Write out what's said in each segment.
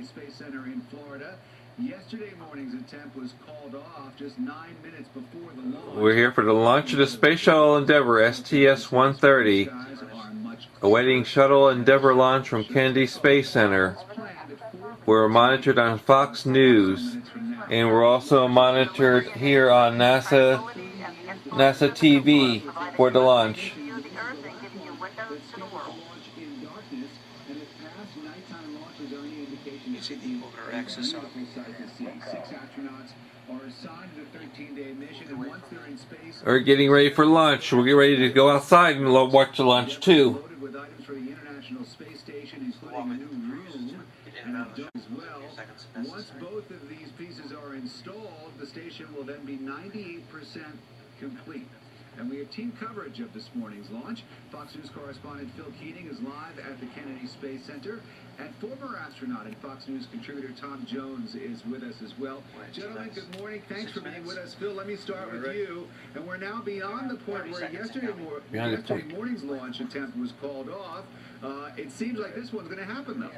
Space Center in Florida. Yesterday morning's attempt was called off just 9 minutes before the launch. We're here for the launch of the Space Shuttle Endeavour STS-130, awaiting Shuttle Endeavour launch from Kennedy Space Center. We're monitored on Fox News, and we're also monitored here on NASA TV for the launch. You see the lunar axis on. 6 astronauts are assigned to a 13-day mission, and once they're in space, We're getting ready for lunch. We'll get ready to go outside and watch the lunch too. loaded with items for the International Space Station, including a new room and a dome as well. Once both of these pieces are installed, the station will then be 98% complete. And we have team coverage of this morning's launch. Fox News correspondent Phil Keating is live at the Kennedy Space Center. And former astronaut and Fox News contributor Tom Jones is with us as well. Gentlemen, good morning. Thanks for being with us. Phil, let me start with you. And we're now beyond the point where yesterday morning's launch attempt was called off. It seems like this one's going to happen, though.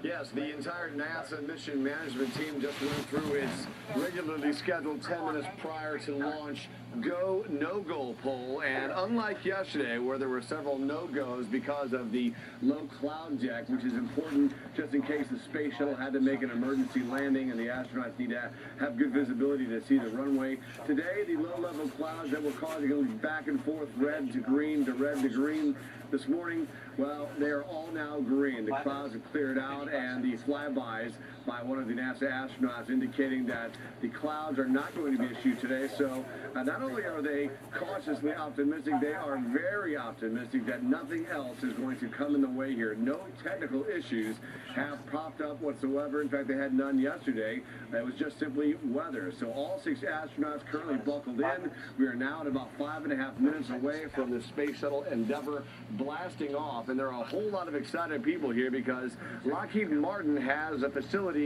Yes, the entire NASA mission management team just went through its regularly scheduled 10 minutes prior to launch go, no-go poll. And unlike yesterday, where there were several no-goes because of the low cloud deck, which is important just in case the space shuttle had to make an emergency landing and the astronauts need to have good visibility to see the runway. Today, the low-level clouds that were causing a back and forth red to green to red to green this morning, well, they are all now green. The clouds have cleared out, and the flybys by one of the NASA astronauts indicating that the clouds are not going to be issued today. So not only are they cautiously optimistic, they are very optimistic that nothing else is going to come in the way here. No technical issues have popped up whatsoever. In fact, they had none yesterday. It was just simply weather. So all 6 astronauts currently buckled in. We are now at about 5.5 minutes away from the Space Shuttle Endeavour blasting off. And there are a whole lot of excited people here because Lockheed Martin has a facility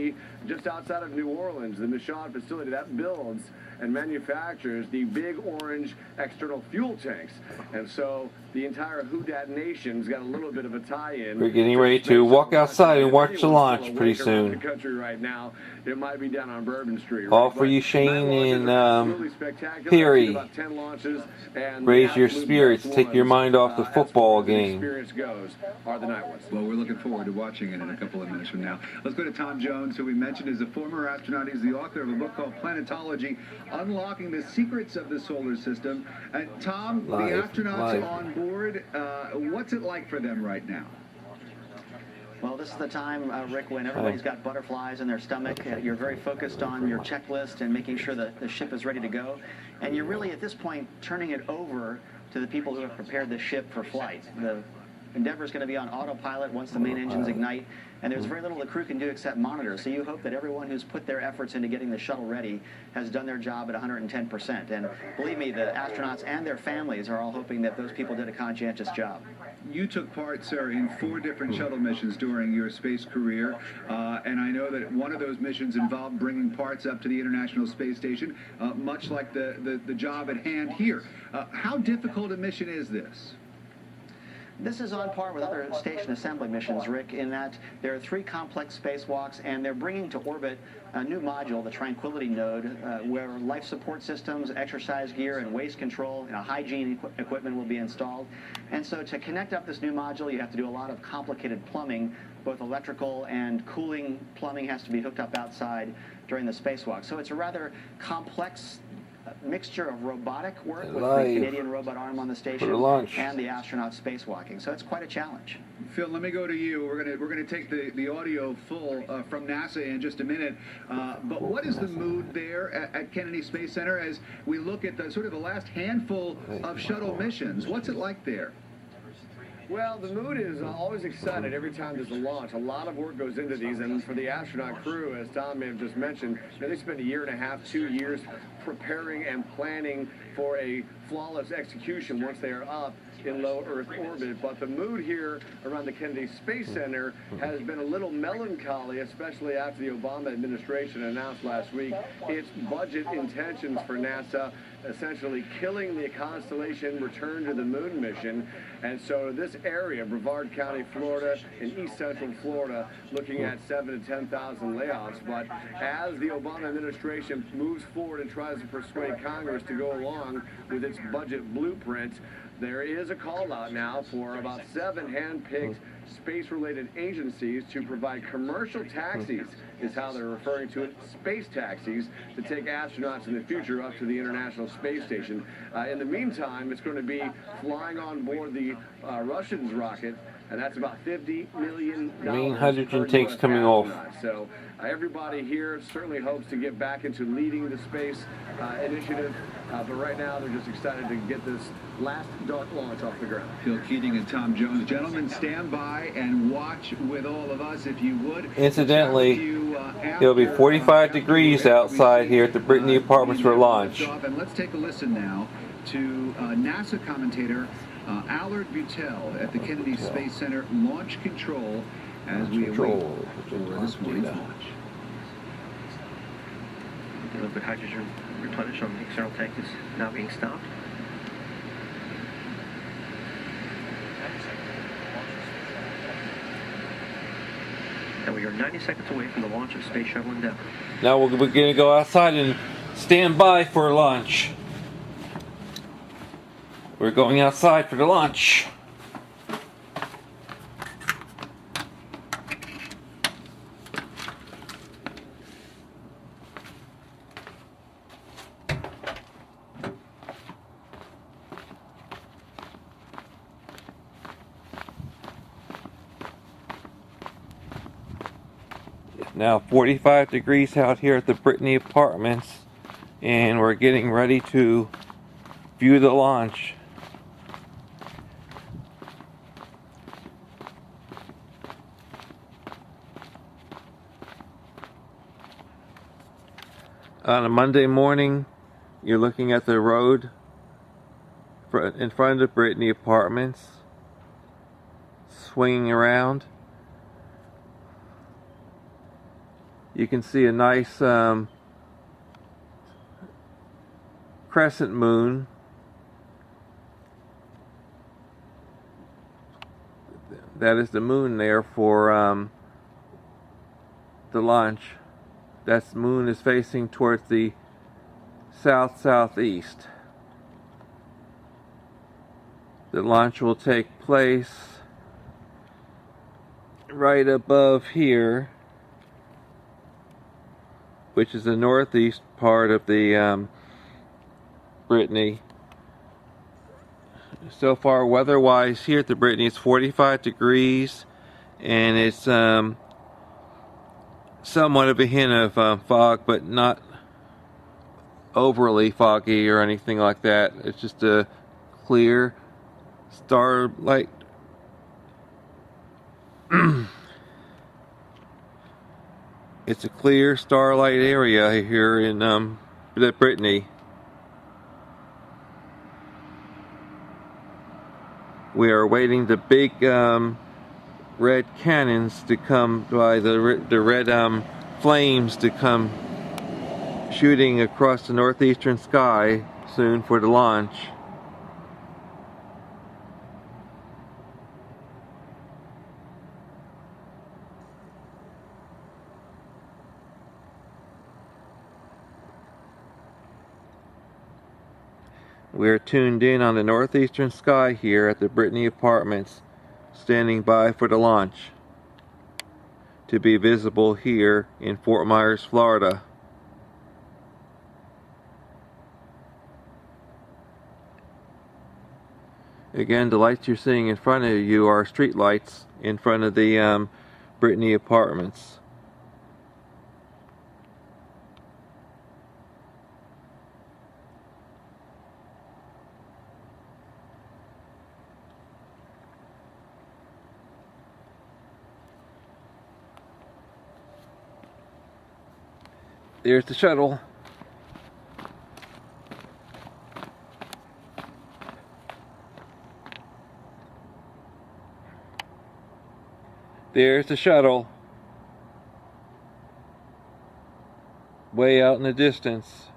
just outside of New Orleans, the Michaud facility that builds and manufactures the big orange external fuel tanks. And so the entire Who Dat Nation's got a little bit of a tie-in. We're getting ready to walk outside and watch the launch pretty soon. The country right now, it might be down on Bourbon Street. All for you, Shane and Perry. Raise your spirits. Take your mind off the football game. Well, we're looking forward to watching it in a couple of minutes from now. Let's go to Tom Jones, who we mentioned is a former astronaut. He's the author of a book called Planetology, Unlocking the Secrets of the Solar System. Tom, the astronauts on board, what's it like for them right now? Well, this is the time, Rick, when everybody's got butterflies in their stomach. You're very focused on your checklist and making sure that the ship is ready to go. And you're really, at this point, turning it over to the people who have prepared the ship for flight. The Endeavour is going to be on autopilot once the main engines ignite, and there's very little the crew can do except monitor. So you hope that everyone who's put their efforts into getting the shuttle ready has done their job at 110%. And believe me, the astronauts and their families are all hoping that those people did a conscientious job. You took part, sir, in 4 different shuttle missions during your space career, and I know that one of those missions involved bringing parts up to the International Space Station, much like the job at hand here. How difficult a mission is this? This is on par with other station assembly missions, Rick, in that there are 3 complex spacewalks, and they're bringing to orbit a new module, the Tranquility node, where life support systems, exercise gear, and waste control, hygiene equipment will be installed. And so to connect up this new module, you have to do a lot of complicated plumbing. Both electrical and cooling plumbing has to be hooked up outside during the spacewalk. So it's a rather complex mixture of robotic work with the Canadian robot arm on the station and the astronaut spacewalking. So it's quite a challenge. Phil, let me go to you. We're gonna take the audio full from NASA in just a minute. But what is the mood there at Kennedy Space Center as we look at the sort of the last handful of shuttle missions? What's it like there? Well, the mood is always excited every time there's a launch. A lot of work goes into these, and for the astronaut crew, as Tom may have just mentioned, they spend 1.5 to 2 years preparing and planning for a flawless execution once they are up in low Earth orbit. But the mood here around the Kennedy Space Center has been a little melancholy, especially after the Obama administration announced last week its budget intentions for NASA, essentially killing the Constellation Return to the Moon mission. And so this area, Brevard County, Florida, and East Central Florida, looking at 7,000 to 10,000 layoffs. But as the Obama administration moves forward and tries to persuade Congress to go along with its budget blueprint, there is a call out now for about 7 hand-picked space-related agencies to provide commercial taxis, is how they're referring to it, space taxis, to take astronauts in the future up to the International Space Station. In the meantime, it's going to be flying on board the Russians' rocket, and that's about $50 million. Main hydrogen tanks coming off. So everybody here certainly hopes to get back into leading the space initiative, but right now they're just excited to get this last dark launch off the ground. Phil Keating and Tom Jones. Gentlemen, stand by and watch with all of us if you would. Incidentally, it'll be 45 degrees outside here at the Brittany Apartments for launch. And let's take a listen now to NASA commentator Allard Butel at the Kennedy Space Center Launch Control as we await for this morning's launch. The liquid hydrogen replenished on the external tank is now being stopped. And we are 90 seconds away from the launch of Space Shuttle Endeavour. Now we're going to go outside and stand by for launch. We're going outside for the launch. Now 45 degrees out here at the Brittany Apartments, and we're getting ready to view the launch. On a Monday morning, you're looking at the road in front of the Brittany Apartments, swinging around. You can see a nice crescent moon. That is the moon there for the launch. That moon is facing towards the south-southeast. The launch will take place right above here, which is the northeast part of the Brittany. So far, weather-wise, here at the Brittany, it's 45 degrees, and it's somewhat of a hint of fog, but not overly foggy or anything like that. It's just a clear starlight. It's a clear starlight area here in the Brittany. We are waiting the big red cannons to come by, the red flames to come shooting across the northeastern sky soon for the launch. We are tuned in on the northeastern sky here at the Brittany Apartments, standing by for the launch to be visible here in Fort Myers, Florida. Again, the lights you're seeing in front of you are street lights in front of the Brittany Apartments. There's the shuttle. There's the shuttle. Way out in the distance.